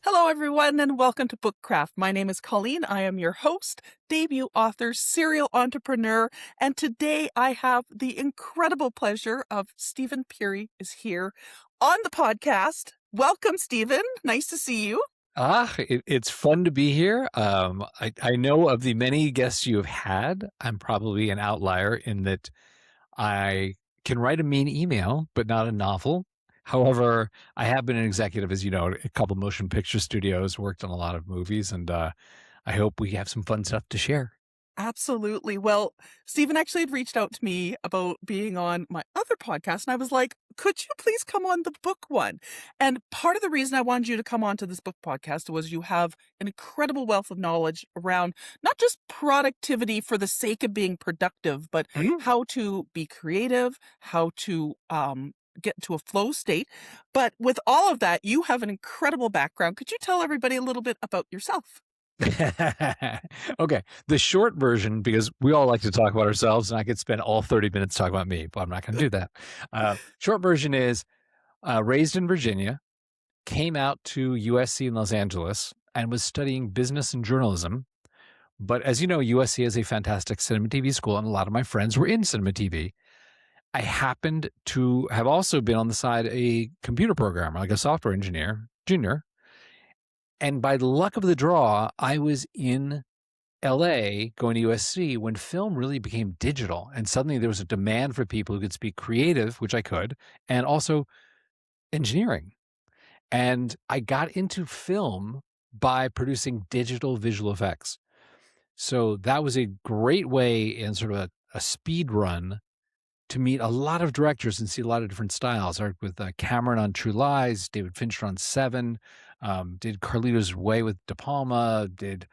Hello, everyone, and welcome to BookCraft. My name is Colleen. I am your host, debut author, serial entrepreneur, and today I have the incredible pleasure of Steven Puri is here on the podcast. Welcome, Steven. Nice to see you. It's fun to be here. I know of the many guests you have had, I'm probably an outlier in that I can write a mean email, but not a novel. However, I have been an executive, as you know, at a couple motion picture studios, worked on a lot of movies, and I hope we have some fun stuff to share. Absolutely. Well, Stephen actually had reached out to me about being on my other podcast, and I was like, could you please come on the book one? And part of the reason I wanted you to come on to this book podcast was you have an incredible wealth of knowledge around not just productivity for the sake of being productive, but how to be creative, how to get to a flow state. But with all of that, you have an incredible background. Could you tell everybody a little bit about yourself? Okay, the short version, because we all like to talk about ourselves, and I could spend all 30 minutes talking about me, but I'm not going to do that. Short version is raised in Virginia, came out to USC in Los Angeles, and was studying business and journalism. But as you know, USC is a fantastic cinema TV school, and a lot of my friends were in cinema TV. I happened to have also been on the side a computer programmer, like a software engineer, junior. And by the luck of the draw, I was in LA going to USC when film really became digital. And suddenly there was a demand for people who could speak creative, which I could, and also engineering. And I got into film by producing digital visual effects. So that was a great way in sort of a speed run to meet a lot of directors and see a lot of different styles. I worked with Cameron on True Lies, David Fincher on Seven, did Carlito's Way with De Palma, did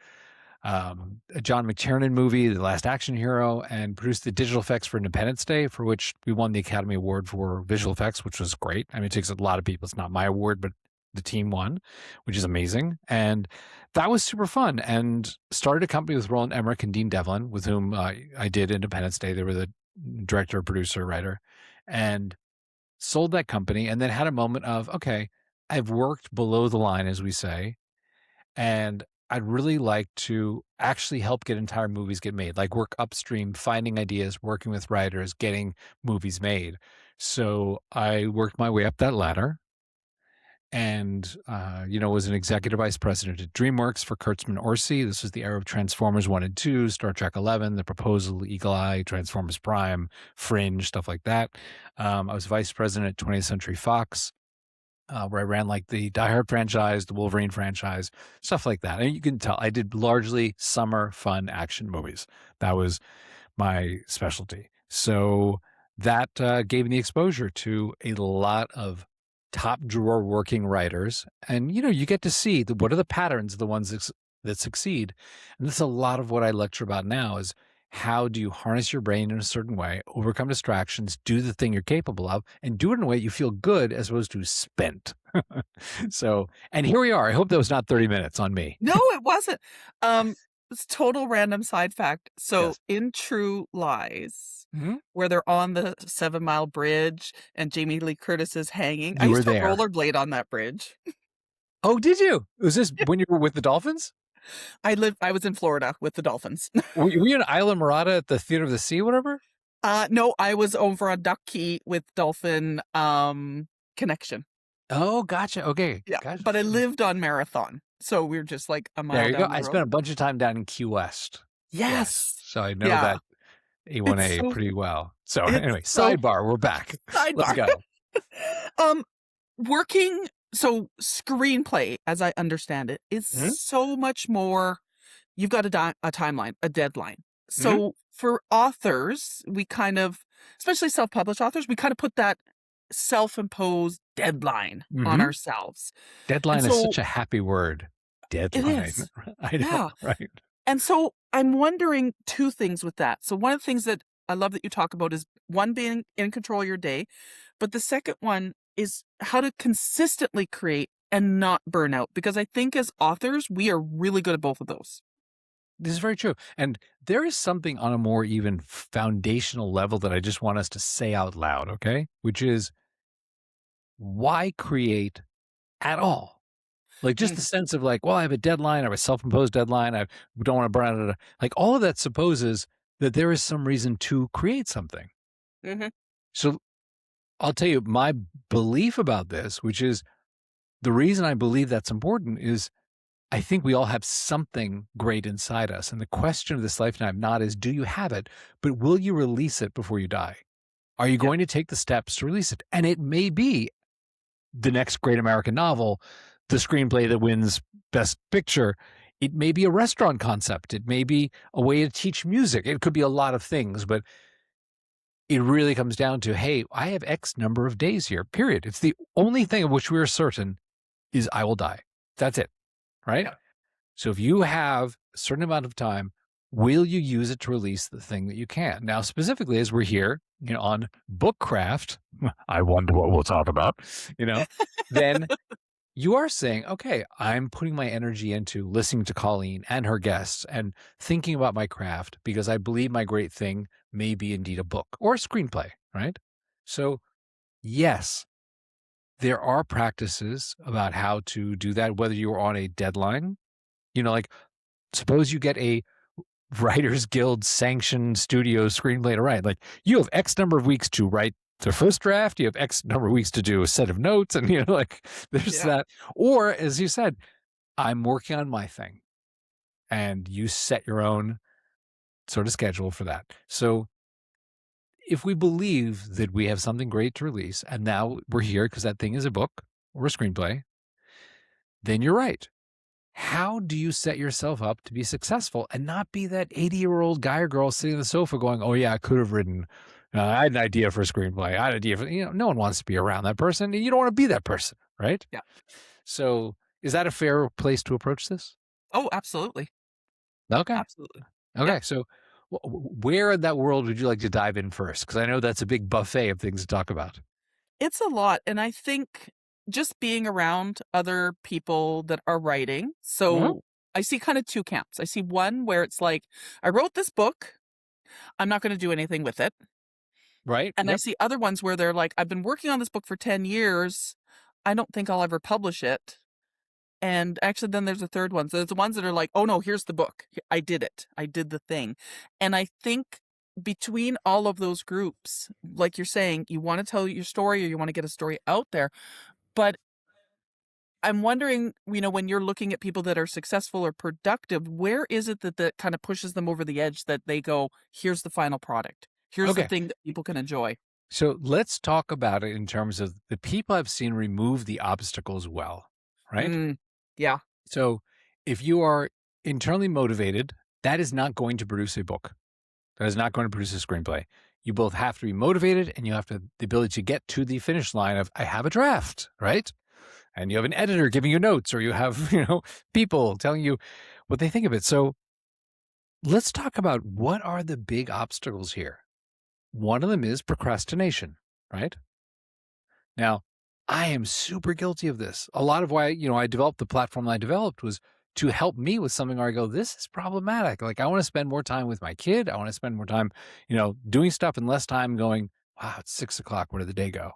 a John McTiernan movie, The Last Action Hero, and produced the digital effects for Independence Day, for which we won the Academy Award for visual effects, which was great. I mean, it takes a lot of people. It's not my award, but the team won, which is amazing. And that was super fun. And started a company with Roland Emmerich and Dean Devlin, with whom I did Independence Day. They were the director, producer, writer, and sold that company. And then had a moment of, okay, I've worked below the line, as we say, and I'd really like to actually help get entire movies get made, like work upstream, finding ideas, working with writers, getting movies made. So I worked my way up that ladder and, was an executive vice president at DreamWorks for Kurtzman Orsi. This was the era of Transformers 1 and 2, Star Trek 11, The Proposal, Eagle Eye, Transformers Prime, Fringe, stuff like that. I was vice president at 20th Century Fox, where I ran like the Die Hard franchise, the Wolverine franchise, stuff like that. And you can tell I did largely summer fun action movies. That was my specialty. So that gave me exposure to a lot of top drawer working writers. And, you get to see what are the patterns, the ones that succeed. And this is a lot of what I lecture about now is how do you harness your brain in a certain way, overcome distractions, do the thing you're capable of, and do it in a way you feel good as opposed to spent. So, and here we are. I hope that was not 30 minutes on me. No, it wasn't. It's total random side fact. So Yes. in True Lies, where they're on the 7 Mile Bridge and Jamie Lee Curtis is hanging, I You were used to there. rollerblade on that bridge. Oh, did you? Was this when you were with the Dolphins? I was in Florida with the Dolphins. Were you in Isla Morada at the Theater of the Sea, whatever? No, I was over on Duck Key with Dolphin Connection. Oh, gotcha. Okay. Yeah, Gotcha. but I lived on Marathon, so we were just like a mile There you down go. the I road. spent a bunch of time down in Key West. Yes. So I know Yeah. that A1A so- pretty well. So it's anyway, so- sidebar, we're back. Let's Sidebar. go. So screenplay, as I understand it, is so much more. You've got a timeline, a deadline. So for authors, we kind of, especially self-published authors, we kind of put that self-imposed deadline on ourselves. Deadline And is so- such a happy word. Deadline. is. I know, Yeah. right? And so I'm wondering two things with that. So one of the things that I love that you talk about is one, being in control of your day, but the second one is how to consistently create and not burn out. Because I think as authors, we are really good at both of those. This is very true. And there is something on a more even foundational level that I just want us to say out loud, okay? Which is, why create at all? Like just the sense of like, well, I have a deadline, I have a self-imposed deadline, I don't want to burn out. Like all of that supposes that there is some reason to create something. Mm-hmm. So I'll tell you my belief about this, which is the reason I believe that's important is I think we all have something great inside us. And the question of this lifetime not is, do you have it, but will you release it before you die? Are you Yeah. going to take the steps to release it? And it may be the next great American novel, the screenplay that wins Best Picture. It may be a restaurant concept. It may be a way to teach music. It could be a lot of things, but it really comes down to, hey, I have X number of days here, period. It's the only thing of which we are certain is I will die. That's it, right? Yeah. So if you have a certain amount of time, will you use it to release the thing that you can? Now, specifically, as we're here, on BookCraft, I wonder what we'll talk about, then you are saying, okay, I'm putting my energy into listening to Colleen and her guests and thinking about my craft because I believe my great thing may be indeed a book or a screenplay, right? So, yes, there are practices about how to do that, whether you're on a deadline, like suppose you get a Writers Guild sanctioned studio screenplay to write. Like you have X number of weeks to write the first draft. You have X number of weeks to do a set of notes, and like there's Yeah. that. Or as you said, I'm working on my thing, and you set your own sort of schedule for that. So if we believe that we have something great to release, and now we're here because that thing is a book or a screenplay, then you're right. How do you set yourself up to be successful and not be that 80-year-old guy or girl sitting on the sofa going, oh, yeah, I could have written, I had an idea for a screenplay. I had an idea for, no one wants to be around that person and you don't want to be that person, right? Yeah. So is that a fair place to approach this? Oh, absolutely. Okay. Absolutely. Okay. Yeah. So where in that world would you like to dive in first? Because I know that's a big buffet of things to talk about. It's a lot. And I think just being around other people that are writing. So I see kind of two camps. I see one where it's like, I wrote this book. I'm not going to do anything with it. Right. And I Yep. see other ones where they're like, I've been working on this book for 10 years. I don't think I'll ever publish it. And actually, then there's a third one. So there's the ones that are like, oh no, here's the book. I did it. I did the thing. And I think between all of those groups, like you're saying, you want to tell your story or you want to get a story out there. But I'm wondering, when you're looking at people that are successful or productive, where is it that kind of pushes them over the edge that they go, here's the final product. Here's the Okay. thing that people can enjoy. So let's talk about it in terms of the people I've seen remove the obstacles well, right? Yeah. So if you are internally motivated, that is not going to produce a book. That is not going to produce a screenplay. You both have to be motivated and you have to the ability to get to the finish line of I have a draft, right? And you have an editor giving you notes or you have, people telling you what they think of it. So let's talk about what are the big obstacles here. One of them is procrastination, right? Now, I am super guilty of this. A lot of why, I developed the platform I developed was to help me with something where I go, this is problematic. Like I want to spend more time with my kid. I want to spend more time, doing stuff and less time going, wow, it's 6:00. Where did the day go?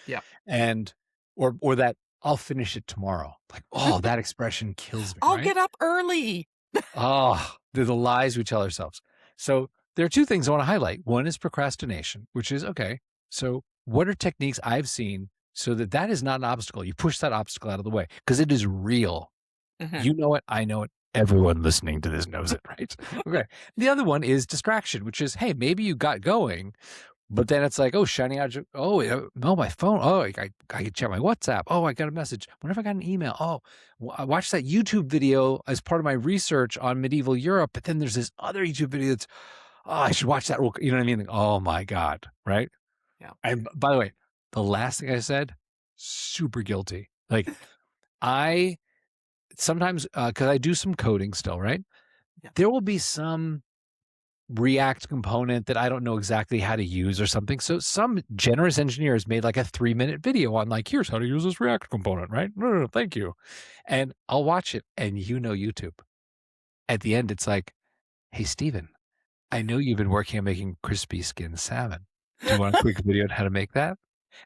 Yeah. And, or that I'll finish it tomorrow. Like, oh, that expression kills me, I'll right? get up early. Oh, they're the lies we tell ourselves. So there are two things I want to highlight. One is procrastination, which is, okay, so what are techniques I've seen so that is not an obstacle? You push that obstacle out of the way because it is real. Mhm. You know it. I know it. Everyone listening to this knows it, right? Okay. The other one is distraction, which is, hey, maybe you got going, but then it's like, oh, shining out. No, my phone. Oh, I can check my WhatsApp. Oh, I got a message. Whenever I got an email. Oh, I watched that YouTube video as part of my research on medieval Europe. But then there's this other YouTube video that's, oh, I should watch that. You know what I mean? Like, oh my God. Right. Yeah. And by the way, the last thing I said, super guilty. Like I sometimes, cause I do some coding still, right? Yeah. There will be some React component that I don't know exactly how to use or something. So some generous engineers made like a 3-minute video on like, here's how to use this React component, right? No, thank you. And I'll watch it and YouTube. At the end, it's like, hey, Steven, I know you've been working on making crispy skin salmon. Do you want a quick video on how to make that?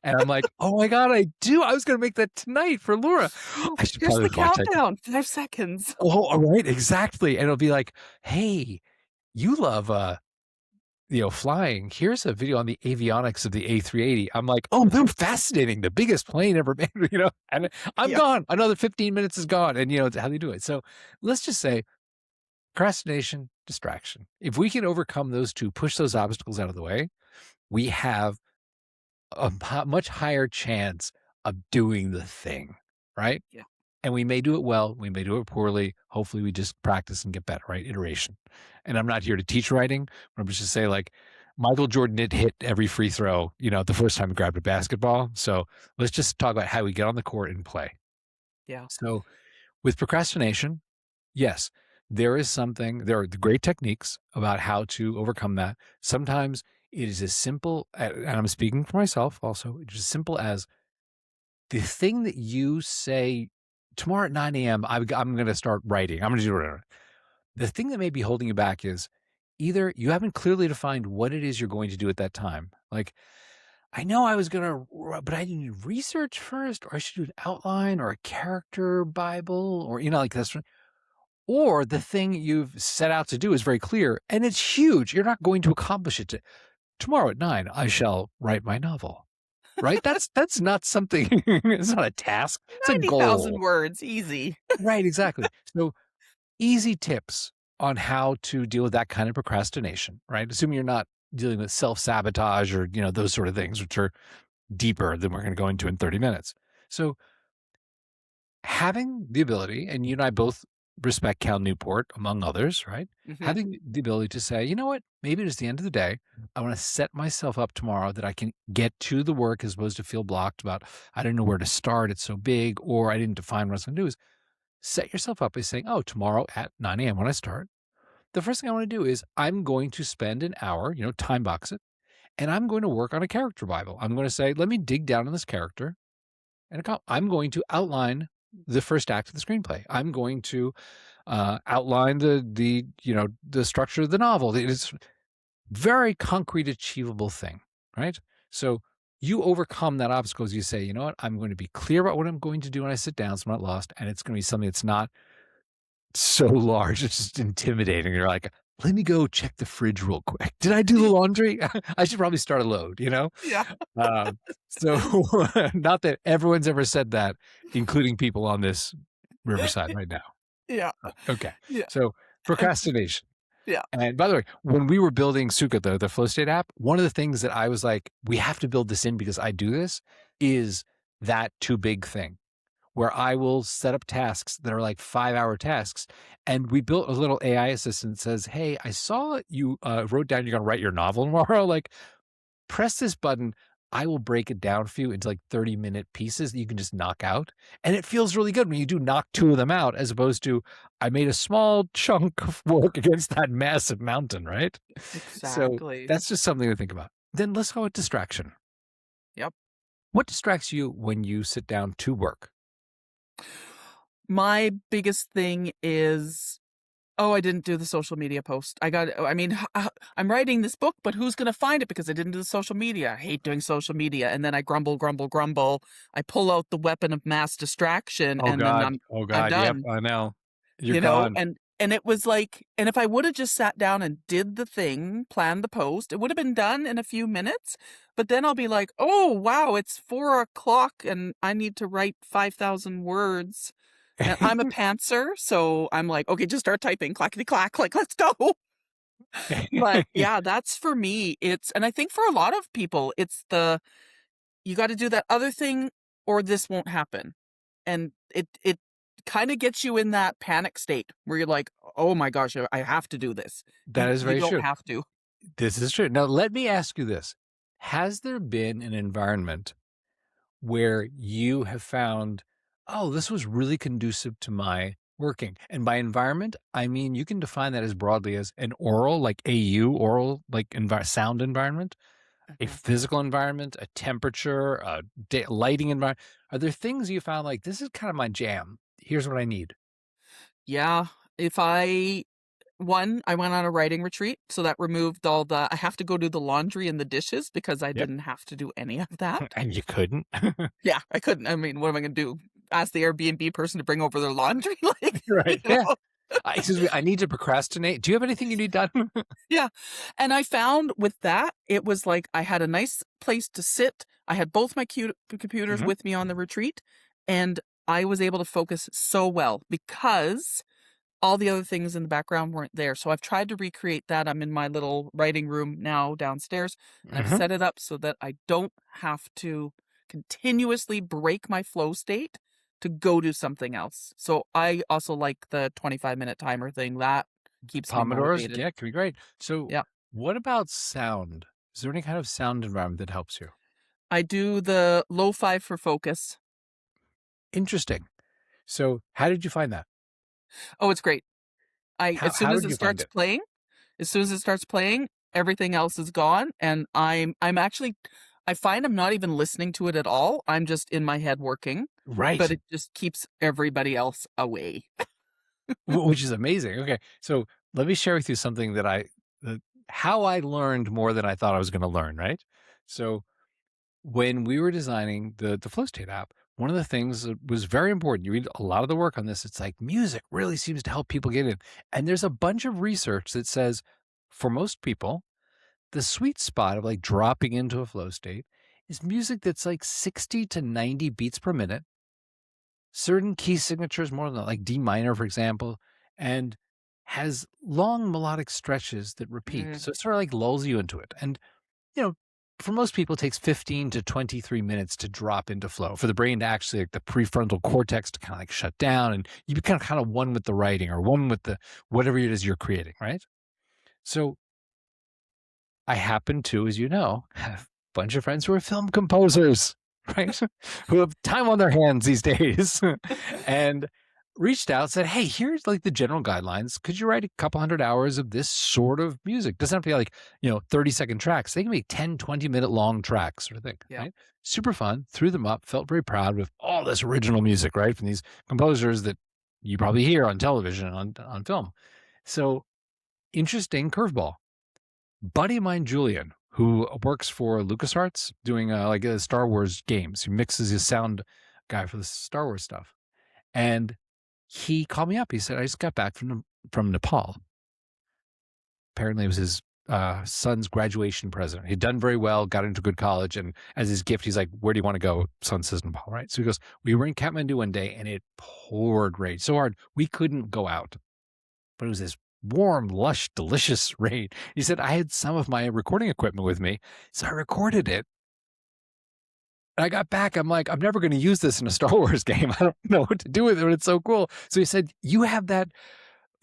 And I'm like, oh my God, I do. I was going to make that tonight for Laura. I should Here's probably the watch that. countdown, 5 seconds. Oh, all right. Exactly. And it'll be like, hey, you love, flying. Here's a video on the avionics of the A380. I'm like, oh, they're fascinating. The biggest plane ever made, and I'm Yeah. gone. Another 15 minutes is gone. And, it's how they do it. So let's just say procrastination, distraction. If we can overcome those two, push those obstacles out of the way, we have a much higher chance of doing the thing, right? Yeah. And we may do it well, we may do it poorly. Hopefully, we just practice and get better, right? Iteration. And I'm not here to teach writing, but I'm just to say, like, Michael Jordan did hit every free throw, the first time he grabbed a basketball. So let's just talk about how we get on the court and play. Yeah. So with procrastination, yes, there are the great techniques about how to overcome that. Sometimes it is as simple, and I'm speaking for myself also, it's as simple as the thing that you say tomorrow at 9 a.m., I'm going to start writing. I'm going to do whatever. The thing that may be holding you back is either you haven't clearly defined what it is you're going to do at that time. Like, I know I was going to, but I need to research first, or I should do an outline or a character Bible, or, like that's, or the thing you've set out to do is very clear and it's huge. You're not going to accomplish it. Tomorrow at 9, I shall write my novel. Right? That's not something, it's not a task, it's a 90,000 goal. words, easy. Right, exactly. So, easy tips on how to deal with that kind of procrastination, right? Assuming you're not dealing with self-sabotage or, those sort of things, which are deeper than we're gonna go into in 30 minutes. So, having the ability, and you and I both respect Cal Newport, among others, right? Mhm. Having the ability to say, you know what, maybe it's the end of the day. I want to set myself up tomorrow that I can get to the work as opposed to feel blocked about, I don't know where to start. It's so big, or I didn't define what I was going to do. Is set yourself up by saying, oh, tomorrow at 9 a.m. when I start, the first thing I want to do is I'm going to spend an hour, time box it, and I'm going to work on a character Bible. I'm going to say, let me dig down on this character and I'm going to outline the first act of the screenplay. I'm going to outline the structure of the novel. It's very concrete, achievable thing, right? So you overcome that obstacle as you say, you know what, I'm going to be clear about what I'm going to do when I sit down, so I'm not lost, and it's going to be something that's not so large, it's just intimidating. You're like, let me go check the fridge real quick. Did I do the laundry? I should probably start a load. Yeah. Um, so not that everyone's ever said that, including people on this riverside right now. Yeah. Okay. Yeah. So And procrastination. yeah. And by the way, when we were building Sukha, the flow state app, one of the things that I was like, we have to build this in because I do this, is that too big thing where I will set up tasks that are like 5-hour tasks. And we built a little AI assistant that says, hey, I saw you wrote down you're going to write your novel tomorrow. Like, press this button. I will break it down for you into like 30-minute pieces that you can just knock out. And it feels really good when you do knock 2 of them out, as opposed to I made a small chunk of work against that massive mountain, right? So Exactly. that's just something to think about. Then let's go with distraction. Yep. What distracts you when you sit down to work? My biggest thing is, oh, I didn't do the social media post. I'm writing this book, but who's going to find it because I didn't do the social media? I hate doing social media. And then I grumble, grumble, grumble. I pull out the weapon of mass distraction, Oh and then God. I'm Oh I'm God. Yep. done, I know. You're gone. and it was like, and if I would have just sat down and did the thing, planned the post, it would have been done in a few minutes. But then I'll be like, oh, wow, it's 4 o'clock and I need to write 5,000 words. And I'm a pantser, so I'm like, okay, just start typing, clackety clack, like, let's go. But yeah, that's for me. And I think for a lot of people, it's you got to do that other thing or this won't happen. And it kind of gets you in that panic state where you're like, oh my gosh, I have to do this. That is You very don't true. have to. This is true. Now, let me ask you this. Has there been an environment where you have found, oh, this was really conducive to my working? And by environment, I mean, you can define that as broadly as an oral, like oral, like sound environment, a Mhm. physical environment, a temperature, a lighting environment. Are there things you found like, this is kind of my jam? Here's what I need. Yeah. If I One, I went on a writing retreat, so that removed all the I have to go do the laundry and the dishes because I Yep. didn't have to do any of that. And you couldn't. Yeah, I couldn't. I mean, what am I gonna do? Ask the Airbnb person to bring over their laundry? Like, you Right. Yeah. know? Excuse me. I need to procrastinate. Do you have anything you need done? Yeah. And I found with that, it was like I had a nice place to sit. I had both my computers Mhm. with me on the retreat, and I was able to focus so well because all the other things in the background weren't there. So I've tried to recreate that. I'm in my little writing room now downstairs, and I've Mhm. set it up so that I don't have to continuously break my flow state to go do something else. So I also like the 25-minute timer thing. That keeps me Pomodoro's, motivated. yeah, can be great. So, Yeah. what about sound? Is there any kind of sound environment that helps you? I do the lo-fi for focus. Interesting. So, how did you find that? Oh, it's great. I How as soon how as did it you find starts it? playing as soon as it starts playing, everything else is gone, and I'm actually I find I'm not even listening to it at all. I'm just in my head working, but Right. it just keeps everybody else away. Which is amazing. Okay. So, let me share with you something that uh, how I learned more than I thought I was going to learn, right? So, when we were designing the flow state app, one of the things that was very important, you read a lot of the work on this, it's like music really seems to help people get in. And there's a bunch of research that says for most people, the sweet spot of like dropping into a flow state is music that's like 60 to 90 beats per minute, certain key signatures more than like D minor, for example, and has long melodic stretches that repeat. Mm, So it sort of like lulls you into it. And you know, for most people, it takes 15 to 23 minutes to drop into flow for the brain to actually, like the prefrontal cortex to kind of like shut down and you become kind of one with the writing or one with the whatever it is you're creating, right? So I happen to, as you know, have a bunch of friends who are film composers, right? Who have time on their hands these days and reached out, said, hey, here's like the general guidelines. Could you write a couple hundred hours of this sort of music? Doesn't have to be like, 30-second tracks. They can be 10, 20-minute long tracks sort of thing, yeah. right? Super fun, threw them up, felt very proud with all this original music, right? From these composers that you probably hear on television, on film. So interesting curveball. Buddy of mine, Julian, who works for LucasArts doing like Star Wars games, he mixes his sound guy for the Star Wars stuff. And he called me up. He said, I just got back from Nepal. Apparently, it was his son's graduation present. He'd done very well, got into good college. And as his gift, he's like, where do you want to go? Son says Nepal, right? So he goes, we were in Kathmandu one day and it poured rain so hard we couldn't go out. But it was this warm, lush, delicious rain. He said, I had some of my recording equipment with me. So I recorded it. And I got back. I'm like, I'm never going to use this in a Star Wars game. I don't know what to do with it, but it's so cool. So he said, you have that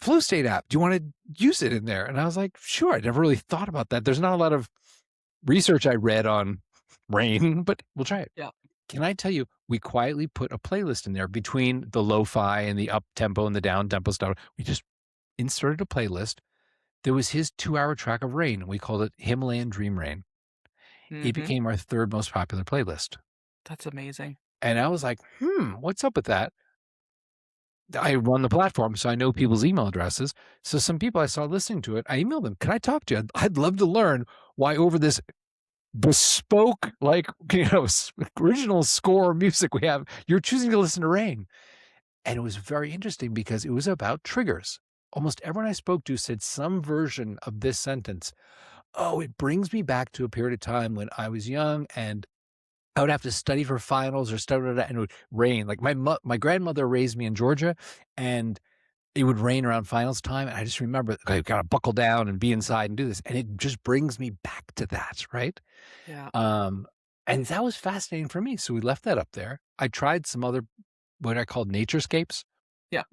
flow state app. Do you want to use it in there? And I was like, sure. I never really thought about that. There's not a lot of research I read on rain, but we'll try it. Yeah. Can I tell you, we quietly put a playlist in there between the lo-fi and the up tempo and the down tempo stuff. We just inserted a playlist. There was his 2-hour track of rain. We called it Himalayan Dream Rain. It Mhm. became our third most popular playlist. That's amazing. And I was like, what's up with that? I run the platform, so I know people's email addresses. So some people I saw listening to it, I emailed them, can I talk to you? I'd love to learn why over this bespoke, like, original score music we have, you're choosing to listen to rain. And it was very interesting because it was about triggers. Almost everyone I spoke to said some version of this sentence. Oh, it brings me back to a period of time when I was young and I would have to study for finals or study and it would rain. Like my grandmother raised me in Georgia and it would rain around finals time. And I just remember I got to buckle down and be inside and do this. And it just brings me back to that. Right. Yeah. Um, and that was fascinating for me. So we left that up there. I tried some other, what I called naturescapes. Yeah.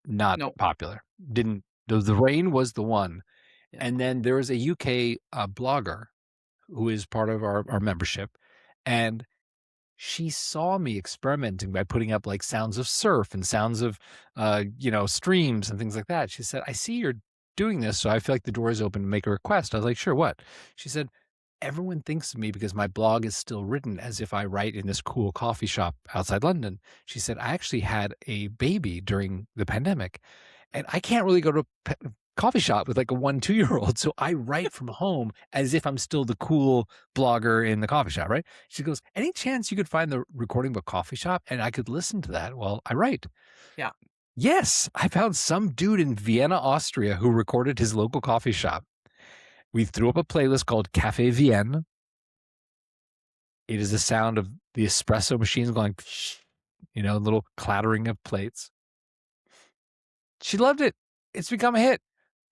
Not No. popular. Didn't, the rain was the one. Yeah. And then there was a UK blogger who is part of our membership. And she saw me experimenting by putting up like sounds of surf and sounds of, streams and things like that. She said, I see you're doing this. So I feel like the door is open to make a request. I was like, sure, what? She said, everyone thinks of me because my blog is still written as if I write in this cool coffee shop outside London. She said, I actually had a baby during the pandemic and I can't really go to coffee shop with like a 1-2-year-old. So I write from home as if I'm still the cool blogger in the coffee shop, right? She goes, any chance you could find the recording of a coffee shop and I could listen to that while I write? Yeah. Yes, I found some dude in Vienna, Austria who recorded his local coffee shop. We threw up a playlist called Cafe Vienne. It is the sound of the espresso machines going, little clattering of plates. She loved it. It's become a hit,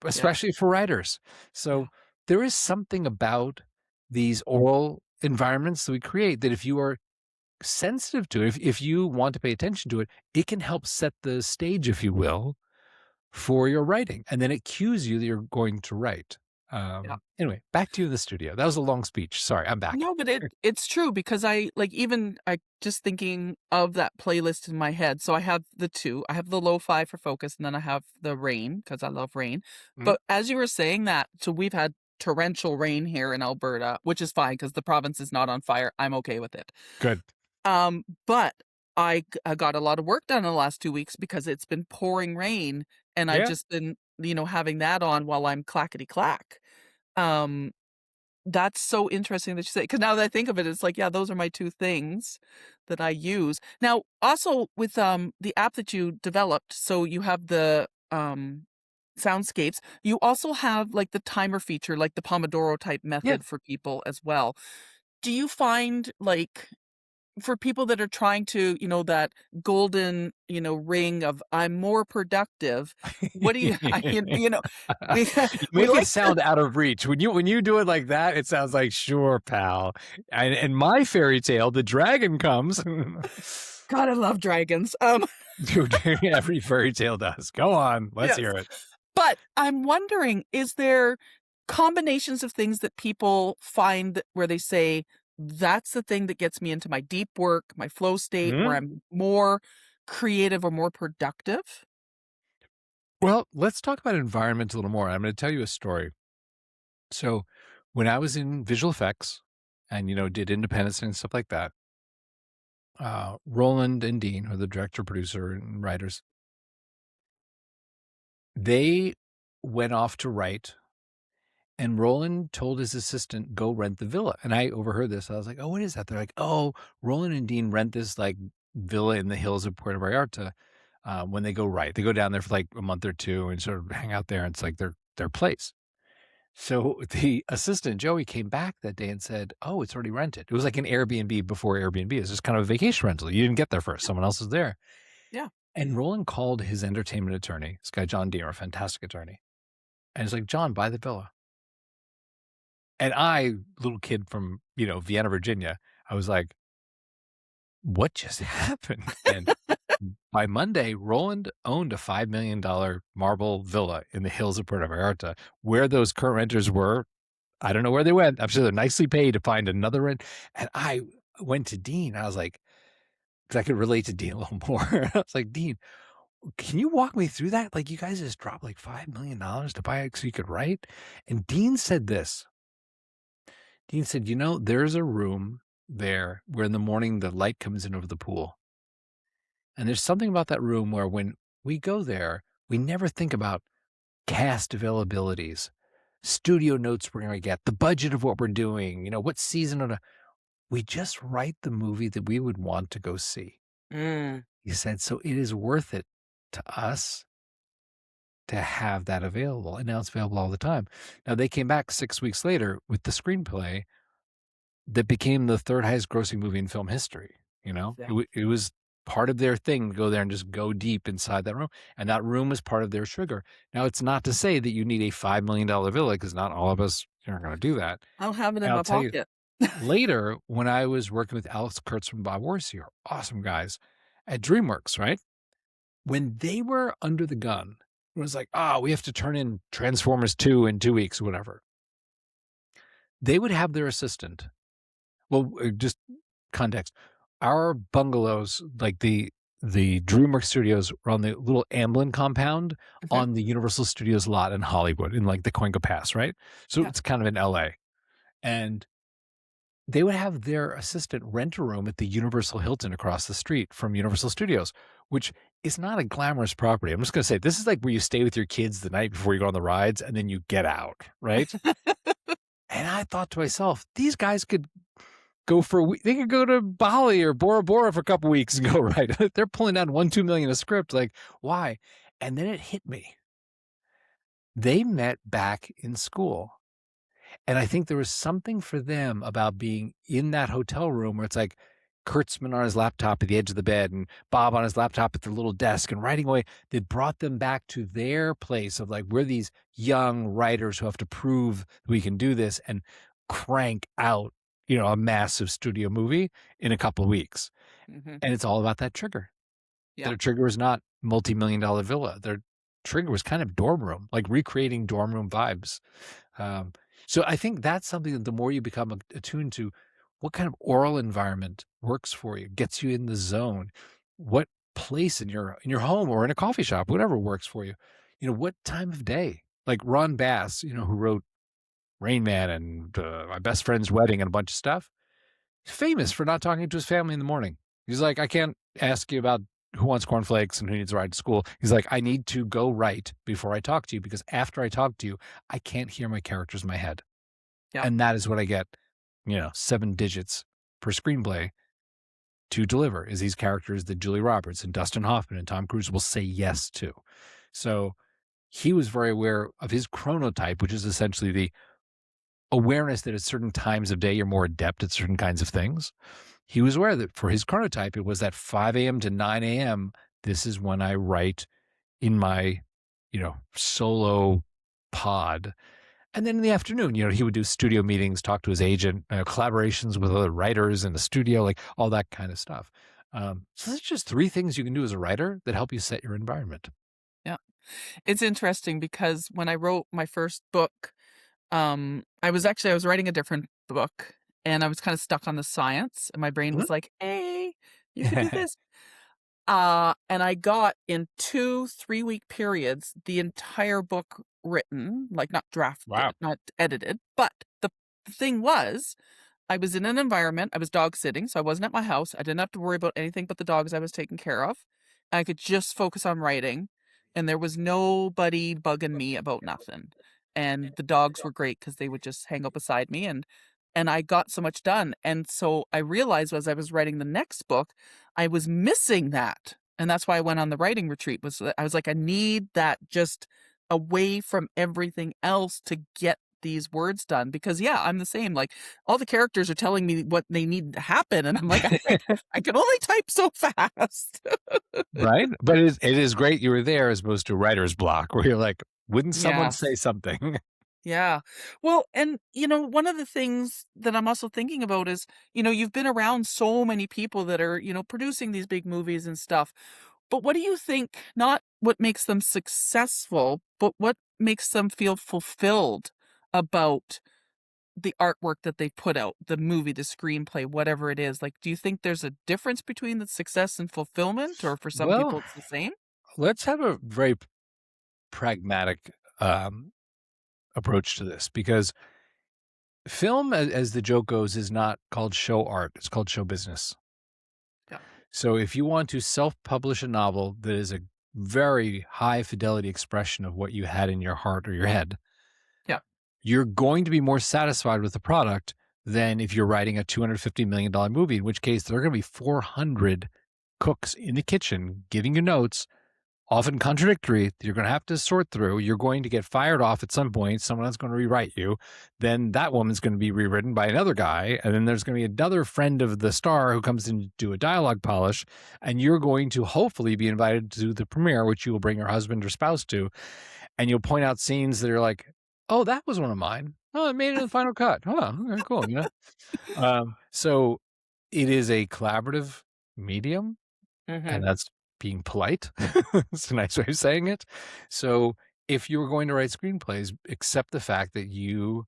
Yeah. especially for writers. Yeah. So there is something about these oral environments that we create that if you are sensitive to it, if you want to pay attention to it, it can help set the stage, if you will, for your writing. And then it cues you that you're going to write. Yeah. Anyway, back to you in the studio. That was a long speech. Sorry, I'm back. No, but it's true because I just thinking of that playlist in my head. So I have the two. I have the lo-fi for focus, and then I have the rain because I love rain. Mhm. But as you were saying that, so we've had torrential rain here in Alberta, which is fine because the province is not on fire. I'm okay with it. Good. But I got a lot of work done in the last 2 weeks because it's been pouring rain, and I've Yeah. just been, having that on while I'm clackety clack. Um, that's so interesting that you say, because now that I think of it, it's like, yeah, those are my two things that I use. Now, also with the app that you developed, so you have the soundscapes. You also have like the timer feature, like the Pomodoro type Yeah. method for people as well. Do you find like for people that are trying to, that golden, ring of I'm more productive, what do you, we, You we make it like to, sound out of reach. When you do it like that, it sounds like, sure, pal. And in my fairy tale, the dragon comes. God, I love dragons. Dude, every fairy tale does. Go on. Let's Yes. hear it. But I'm wondering, is there combinations of things that people find where they say, that's the thing that gets me into my deep work, my flow state, where Mhm. I'm more creative or more productive? Well, let's talk about environment a little more. I'm going to tell you a story. So, when I was in visual effects and, did independence and stuff like that, Roland and Dean, who are the director, producer, and writers, they went off to write. And Roland told his assistant, go rent the villa. And I overheard this. I was like, oh, what is that? They're like, oh, Roland and Dean rent this like villa in the hills of Puerto Vallarta when they go write. They go down there for like a month or two and sort of hang out there. And it's like their place. So the assistant, Joey, came back that day and said, oh, it's already rented. It was like an Airbnb before Airbnb. It's just kind of a vacation rental. You didn't get there first. Someone else was there. Yeah. And Roland called his entertainment attorney, this guy, John Deere, a fantastic attorney. And he's like, John, buy the villa. And I, little kid from, Vienna, Virginia, I was like, what just happened? And by Monday, Roland owned a $5 million marble villa in the hills of Puerto Vallarta. Where those current renters were, I don't know where they went. I'm sure they're nicely paid to find another rent. And I went to Dean. I was like, because I could relate to Dean a little more. I was like, Dean, can you walk me through that? Like, you guys just dropped like $5 million to buy it so you could write? And Dean said this. Dean said, there's a room there where in the morning the light comes in over the pool. And there's something about that room where when we go there, we never think about cast availabilities, studio notes we're going to get, the budget of what we're doing, what season of we just write the movie that we would want to go see. Mm. He said, so it is worth it to us to have that available. And now it's available all the time. Now they came back 6 weeks later with the screenplay that became the third highest grossing movie in film history. Yeah. It was part of their thing to go there and just go deep inside that room. And that room was part of their sugar. Now, it's not to say that you need a $5 million villa because not all of us are going to do that. I'll have it And in I'll my tell you, pocket. later, when I was working with Alex Kurtz from Bob Orsi, awesome guys at DreamWorks, right? When they were under the gun, it was like, we have to turn in Transformers 2 in 2 weeks or whatever. They would have their assistant. Well, just context. Our bungalows, like the DreamWorks studios, were on the little Amblin compound Mhm. on the Universal Studios lot in Hollywood, in like the Cuenca Pass, right? So Yeah. it's kind of in LA. And they would have their assistant rent a room at the Universal Hilton across the street from Universal Studios. which is not a glamorous property. I'm just gonna say this is like where you stay with your kids the night before you go on the rides and then you get out, right? And I thought to myself, these guys could go for a week. They could go to Bali or Bora Bora for a couple weeks and go right. They're pulling down 1-2 million a script. Like, why? And then it hit me. They met back in school. And I think there was something for them about being in that hotel room where it's like Kurtzman on his laptop at the edge of the bed and Bob on his laptop at the little desk and writing away, that brought them back to their place of like, we're these young writers who have to prove we can do this and crank out, a massive studio movie in a couple of weeks. Mm-hmm. And it's all about that trigger. Yeah. Their trigger was not multi-million-dollar villa. Their trigger was kind of dorm room, like recreating dorm room vibes. So I think that's something that the more you become attuned to, what kind of oral environment works for you, gets you in the zone, what place in your home or in a coffee shop, whatever works for you, what time of day. Like Ron Bass, who wrote Rain Man and My Best Friend's Wedding and a bunch of stuff, he's famous for not talking to his family in the morning. He's like, I can't ask you about who wants cornflakes and who needs a ride to school. He's like, I need to go write before I talk to you, because after I talk to you, I can't hear my characters in my head. Yeah. And that is what I get, 7 digits per screenplay to deliver, is these characters that Julie Roberts and Dustin Hoffman and Tom Cruise will say yes to. So he was very aware of his chronotype, which is essentially the awareness that at certain times of day, you're more adept at certain kinds of things. He was aware that for his chronotype, it was that 5 a.m. to 9 a.m. This is when I write in my, solo pod. And then in the afternoon, he would do studio meetings, talk to his agent, collaborations with other writers in the studio, like all that kind of stuff. So that's just 3 things you can do as a writer that help you set your environment. Yeah. It's interesting because when I wrote my first book, I was writing a different book and I was kind of stuck on the science, and my brain was like, hey, you can do this. And I got in 2-3 week periods the entire book written, like not drafted, Wow. not edited. But the thing was, I was in an environment, I was dog sitting, so I wasn't at my house. I didn't have to worry about anything but the dogs I was taking care of. I could just focus on writing, and there was nobody bugging me about nothing. And the dogs were great because they would just hang out beside me, and I got so much done. And so I realized as I was writing the next book, I was missing that. And that's why I went on the writing retreat. I was like, I need that just away from everything else to get these words done. Because yeah, I'm the same. Like, all the characters are telling me what they need to happen, and I'm like, I can only type so fast. Right? But it is great you were there as opposed to writer's block where you're like, wouldn't someone say Yes. something? Yeah. Well, and one of the things that I'm also thinking about is, you've been around so many people that are, producing these big movies and stuff. But what do you think, not what makes them successful, but what makes them feel fulfilled about the artwork that they put out, the movie, the screenplay, whatever it is? Like, do you think there's a difference between the success and fulfillment, or for some Well, people it's the same? let's have a very pragmatic approach to this, because film, as the joke goes, is not called show art. It's called show business. Yeah. So if you want to self-publish a novel that is a very high fidelity expression of what you had in your heart or your head, Yeah. you're going to be more satisfied with the product than if you're writing a $250 million movie, in which case there are going to be 400 cooks in the kitchen giving you notes, often contradictory, that you're going to have to sort through. You're going to get fired off at some point. Someone else is going to rewrite you. Then that woman's going to be rewritten by another guy. And then there's going to be another friend of the star who comes in to do a dialogue polish. And you're going to hopefully be invited to the premiere, which you will bring your husband or spouse to. And you'll point out scenes that are like, oh, that was one of mine. Oh, it made it in the final cut. Oh, okay, cool. So it is a collaborative medium, Mm-hmm. and that's being polite. It's a nice way of saying it. So if you were going to write screenplays, accept the fact that you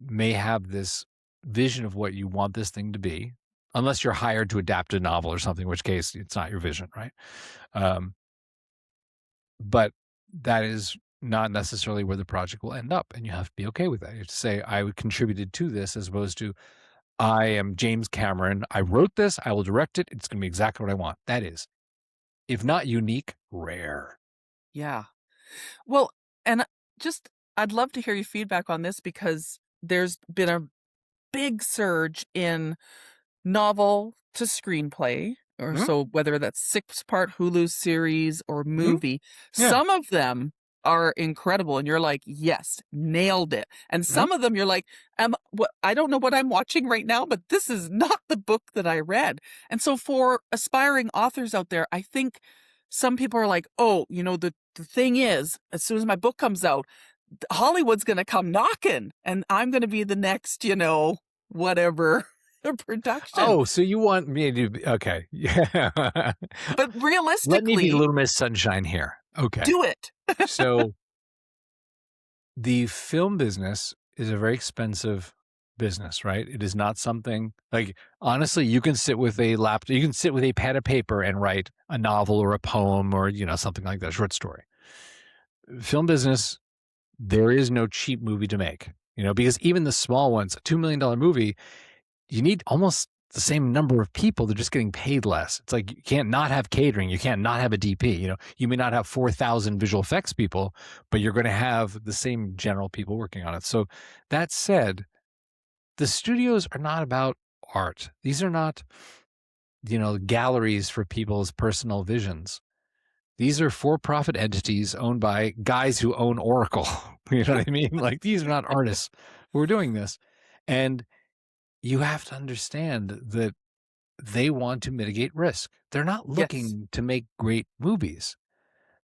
may have this vision of what you want this thing to be, unless you're hired to adapt a novel or something, in which case it's not your vision, right? But that is not necessarily where the project will end up, and you have to be okay with that. You have to say, I contributed to this, as opposed to, I am James Cameron. I wrote this. I will direct it. It's going to be exactly what I want. That is if not unique, rare. Yeah. Well, and just I'd love to hear your feedback on this because there's been a big surge in novel to screenplay, or Mhm, so whether that's 6-part Hulu series or mhm, movie, yeah, some of them are incredible and you're like, "Yes, nailed it." And mhm. some of them you're like, what I don't know what I'm watching right now, but this is not the book that I read." And so for aspiring authors out there, I think some people are like, "Oh, the thing is, as soon as my book comes out, Hollywood's gonna come knocking, and I'm gonna be the next, whatever production." Oh, so you want me to be okay. Yeah. But Let me be realistically, Little Miss Sunshine here. Okay. do it. So the film business is a very expensive business, right? It is not something like honestly, you can sit with a laptop, you can sit with a pad of paper and write a novel or a poem or, something like that, a short story. Film business, there is no cheap movie to make, because even the small ones, a $2 million movie, you need almost the same number of people. They're just getting paid less. It's like you can't not have catering. You can't not have a DP. You may not have 4,000 visual effects people, but you're going to have the same general people working on it. So that said, the studios are not about art. These are not, galleries for people's personal visions. These are for-profit entities owned by guys who own Oracle. You know what I mean? Like these are not artists who are doing this. And you have to understand that they want to mitigate risk. They're not Yes. looking to make great movies.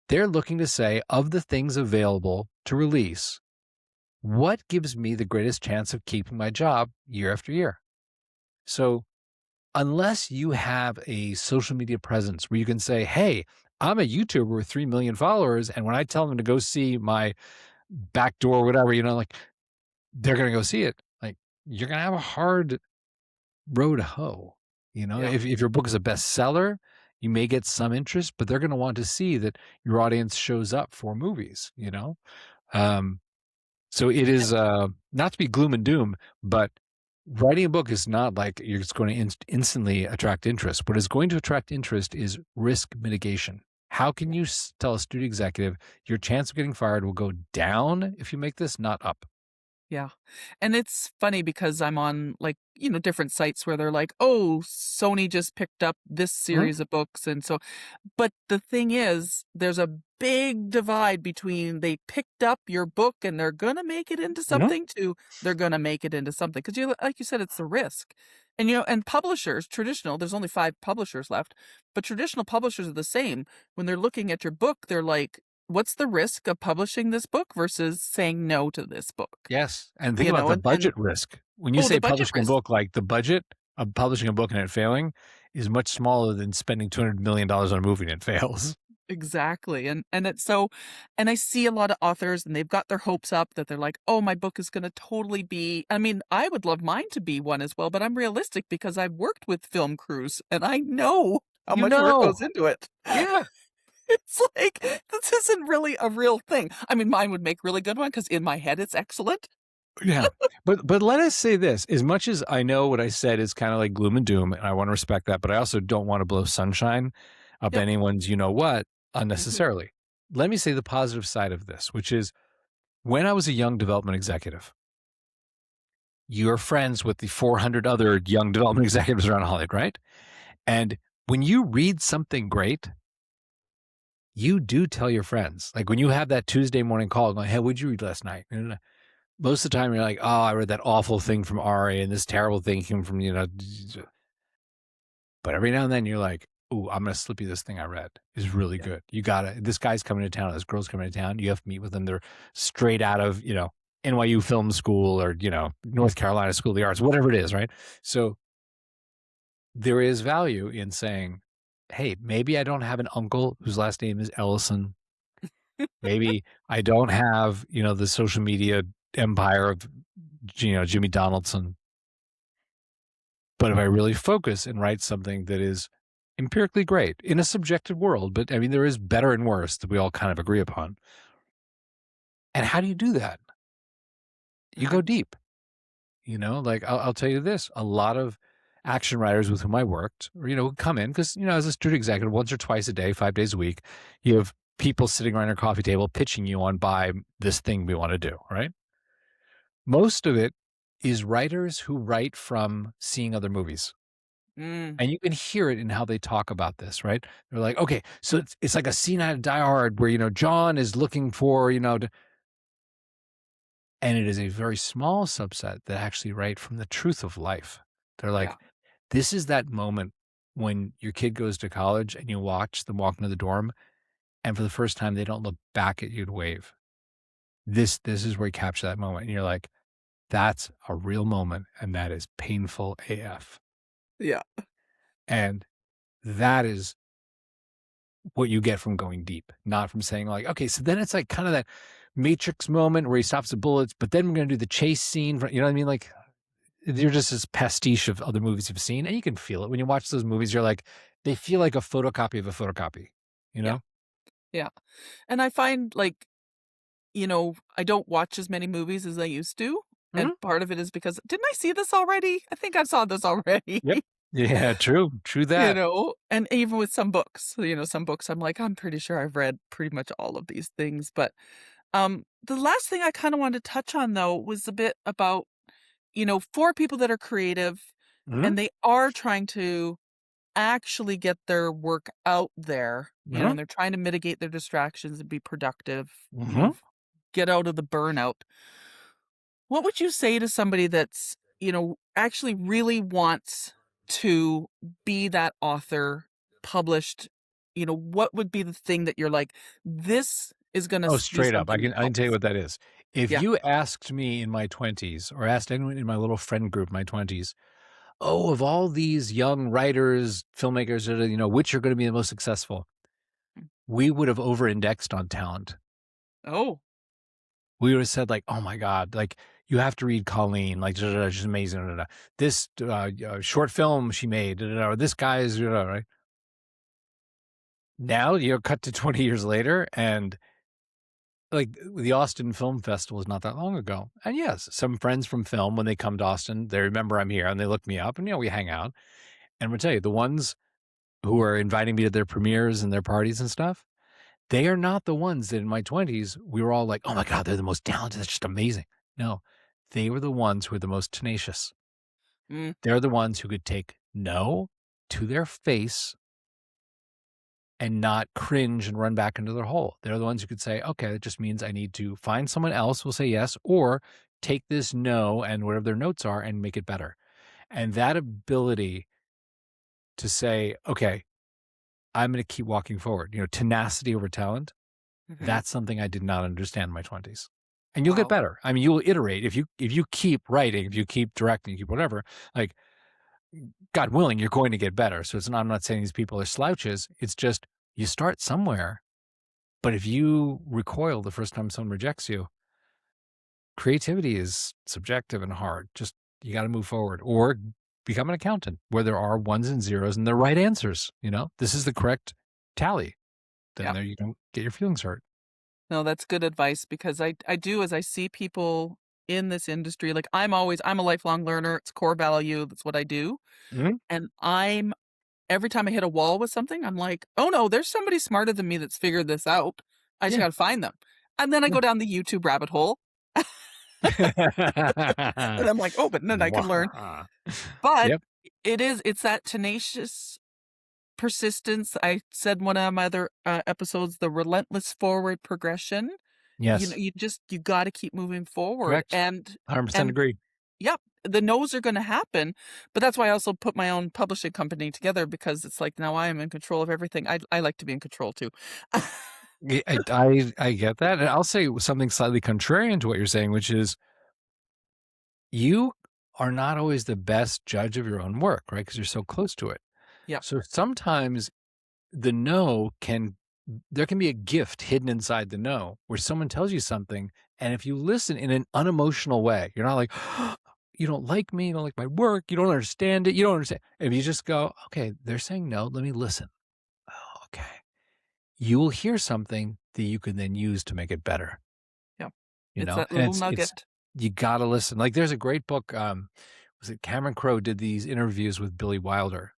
They're looking to say, of the things available to release, what gives me the greatest chance of keeping my job year after year? So, unless you have a social media presence where you can say, hey, I'm a YouTuber with 3 million followers, and when I tell them to go see my backdoor, whatever, like they're going to go see it. Like, you're going to have a hard row to hoe. Yeah. If your book is a bestseller, you may get some interest, but they're going to want to see that your audience shows up for movies. Um, so it is not to be gloom and doom, but writing a book is not like you're just going to instantly attract interest. What is going to attract interest is risk mitigation. How can you tell a studio executive your chance of getting fired will go down if you make this, not up? Yeah. And it's funny because I'm on different sites where they're like, "Oh, Sony just picked up this Mhm. series of books." And so, but the thing is, there's a big divide between they picked up your book and they're going to make it into Mhm. something to they're going to make it into something. Cause like you said, it's the risk. And, and publishers, traditional, there's only 5 publishers left, but traditional publishers are the same. When they're looking at your book, they're like, what's the risk of publishing this book versus saying no to this book? Yes, and think about the And budget risk. When you oh, the say budget publishing a risk. book, like the budget of publishing a book and it failing is much smaller than spending $200 million on a movie and it fails. Exactly. And it's so, and I see a lot of authors and they've got their hopes up that they're like, "Oh, my book is going to totally be." I mean, I would love mine to be one as well, but I'm realistic because I've worked with film crews and I know how You much work know, goes into it. yeah, It's like this isn't really a real thing. I mean, mine would make really good one because in my head it's excellent. yeah. But let us say this: as much as I know what I said is kind of like gloom and doom, and I want to respect that, but I also don't want to blow sunshine up Yep. anyone's, what, Mhm. unnecessarily. Let me say the positive side of this, which is when I was a young development executive, you're friends with the 400 other young development executives around Hollywood, right? And when you read something great, you do tell your friends. Like when you have that Tuesday morning call going, hey, what'd you read last night? And most of the time you're like, oh, I read that awful thing from Ari and this terrible thing came from, but every now and then you're like, ooh, I'm going to slip you this thing I read is really Yeah. good. You got to, this guy's coming to town, this girl's coming to town. You have to meet with them. They're straight out of, NYU film school or, North Carolina School of the Arts, whatever it is, right? So there is value in saying, hey, maybe I don't have an uncle whose last name is Ellison. Maybe I don't have, the social media empire of, Jimmy Donaldson. But if I really focus and write something that is empirically great in a subjective world, but I mean, there is better and worse that we all kind of agree upon. And how do you do that? You go deep, like I'll tell you this, a lot of action writers with whom I worked, or, who come in because, as a student executive, once or twice a day, 5 days a week, you have people sitting around your coffee table pitching you on buy this thing we want to do, right? Most of it is writers who write from seeing other movies. Mm, And you can hear it in how they talk about this, right? They're like, okay, so it's like a scene out of Die Hard where, John is looking for, and it is a very small subset that actually write from the truth of life. They're yeah, like, this is that moment when your kid goes to college and you watch them walk into the dorm, and for the first time, they don't look back at you to wave. This is where you capture that moment. And you're like, that's a real moment, and that is painful AF. yeah, And that is what you get from going deep, not from saying like, okay, so then it's like kind of that Matrix moment where he stops the bullets, but then we're going to do the chase scene. You know what I mean? Like you're just this pastiche of other movies you've seen, and you can feel it when you watch those movies. You're like, they feel like a photocopy of a photocopy, you yeah, know? yeah. And I find like, I don't watch as many movies as I used to. And Mhm. part of it is because didn't I see this already? I think I saw this already. Yep. Yeah, true. True that. And even with some books, some books I'm like, I'm pretty sure I've read pretty much all of these things. But the last thing I kind of wanted to touch on though was a bit about, for people that are creative Mhm. and they are trying to actually get their work out there, Mhm. and they're trying to mitigate their distractions and be productive, Mhm. get out of the burnout. What would you say to somebody that's, actually really wants to be that author published? What would be the thing that you're like, this is going to Oh, be straight up. I something can that I can tell you helps? what that is. If Yeah. you asked me in my 20s or asked anyone in my little friend group in my 20s, oh, of all these young writers, filmmakers, which are going to be the most successful, Mm. we would have over-indexed on talent. Oh, We would have said like, "Oh my god, like you have to read Colleen, like she's amazing. This short film she made, or this guy's, right?" Now you're cut to 20 years later, and like the Austin Film Festival is not that long ago. And yes, some friends from film, when they come to Austin, they remember I'm here and they look me up, and we hang out. And we'll tell you, the ones who are inviting me to their premieres and their parties and stuff, they are not the ones that in my 20s, we were all like, "Oh my god, they're the most talented, that's just amazing." No, they were the ones who were the most tenacious. mm, They're the ones who could take no to their face and not cringe and run back into their hole. They're the ones who could say, "Okay, that just means I need to find someone else who'll say yes, or take this no and whatever their notes are and make it better." And that ability to say, "Okay, I'm gonna keep walking forward," tenacity over talent. hmm. That's something I did not understand in my 20s. And you'll get Wow. better. I mean, you'll iterate if you keep writing, if you keep directing, you keep whatever, like, God willing, you're going to get better. So I'm not saying these people are slouches. It's just you start somewhere. But if you recoil the first time someone rejects you, creativity is subjective and hard. Just you got to move forward or become an accountant where there are ones and zeros and the right answers. This is the correct tally. Then Yeah. there you don't get your feelings hurt. No, that's good advice because I do as I see people in this industry, like I'm a lifelong learner. It's core value. That's what I do. Mhm. And every time I hit a wall with something, I'm like, oh no, there's somebody smarter than me that's figured this out. I just Yeah. got to find them. And then I Yeah. go down the YouTube rabbit hole and I'm like, oh, but then I can learn. Mwah. But Yep. it's that tenacious persistence. I said one of my other episodes, the relentless forward progression. Yes. You got to keep moving forward. Correct. 100% And agree. yep, the no's are going to happen. But that's why I also put my own publishing company together because it's like now I am in control of everything. I like to be in control too. Yeah, I get that, and I'll say something slightly contrarian to what you're saying, which is you are not always the best judge of your own work, right? Because you're so close to it. Yep. So sometimes the no there can be a gift hidden inside the no where someone tells you something, and if you listen in an unemotional way, you're not like, you don't like me, you don't like my work, you don't understand it, you don't understand. If you just go, okay, they're saying no, let me listen. Oh, okay. You will hear something that you can then use to make it better. Yep. You It's know, that and little it's nugget. you gotta listen. Like, there's a great book, was it Cameron Crowe did these interviews with Billy Wilder,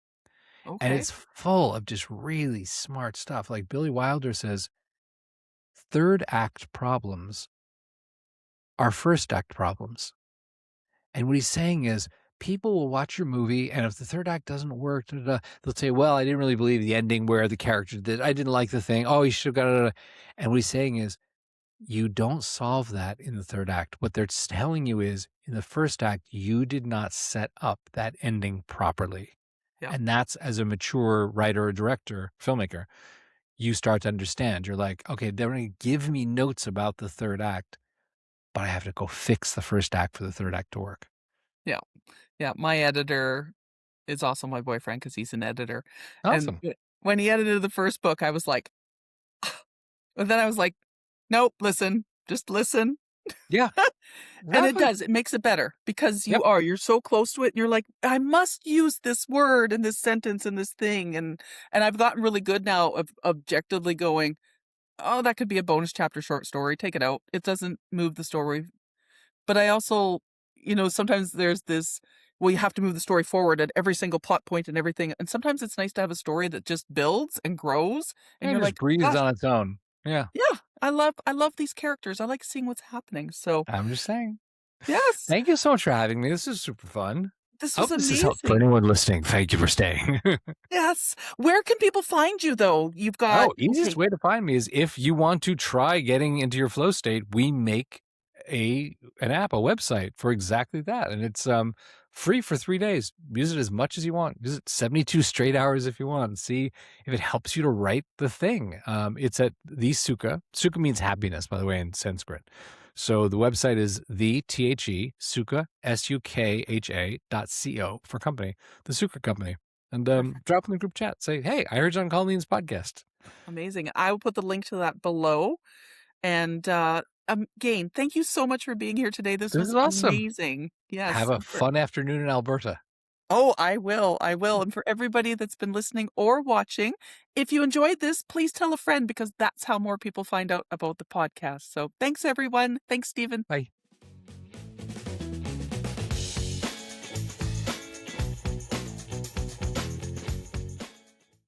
and Okay. it's full of just really smart stuff. Like Billy Wilder says, third act problems are first act problems. And what he's saying is people will watch your movie, and if the third act doesn't work, da, da, da, they'll say, well, I didn't really believe the ending where the character did. I didn't like the thing. Oh, he should have got it. And what he's saying is you don't solve that in the third act. What they're telling you is in the first act, you did not set up that ending properly. Yeah. And that's, as a mature writer or director, filmmaker, you start to understand. You're like, okay, they're going to give me notes about the third act, but I have to go fix the first act for the third act to work. Yeah. Yeah. My editor is also my boyfriend because he's an editor. And Awesome. when he edited the first book, I was like, and then I was like, nope, listen, just listen. Yeah, And it exactly. does. It makes it better because Yep. you're so close to it. And you're like, I must use this word and this sentence and this thing. And I've gotten really good now of objectively going, oh, that could be a bonus chapter short story. Take it out. It doesn't move the story. But I also, sometimes there's this, well, you have to move the story forward at every single plot point and everything. And sometimes it's nice to have a story that just builds and grows. And And you're just like, breathes gosh, on its own. Yeah, yeah, I love these characters. I like seeing what's happening. So I'm just saying. yes, Thank you so much for having me. This is super fun. this I was hope this has helped for amazing. anyone listening. Thank you for staying. Yes. Where can people find you though? You've got, Oh, easiest okay, way to find me is if you want to try getting into your flow state, we make an app, a website for exactly that. And it's free for 3 days. Use it as much as you want. Use it 72 straight hours if you want. See if it helps you to write the thing. It's at the Sukha. Sukha means happiness, by the way, in Sanskrit. So the website is Sukha, Sukha.co for company, the Sukha company. And perfect. drop in the group chat. Say, hey, I heard you on Colleen's podcast. Amazing. I will put the link to that below. And again, thank you so much for being here today. This This was is awesome. amazing. Have Yes. a fun afternoon in Alberta. Oh, I will. I will. And for everybody that's been listening or watching, if you enjoyed this, please tell a friend because that's how more people find out about the podcast. So thanks, everyone. Thanks, Stephen. Bye.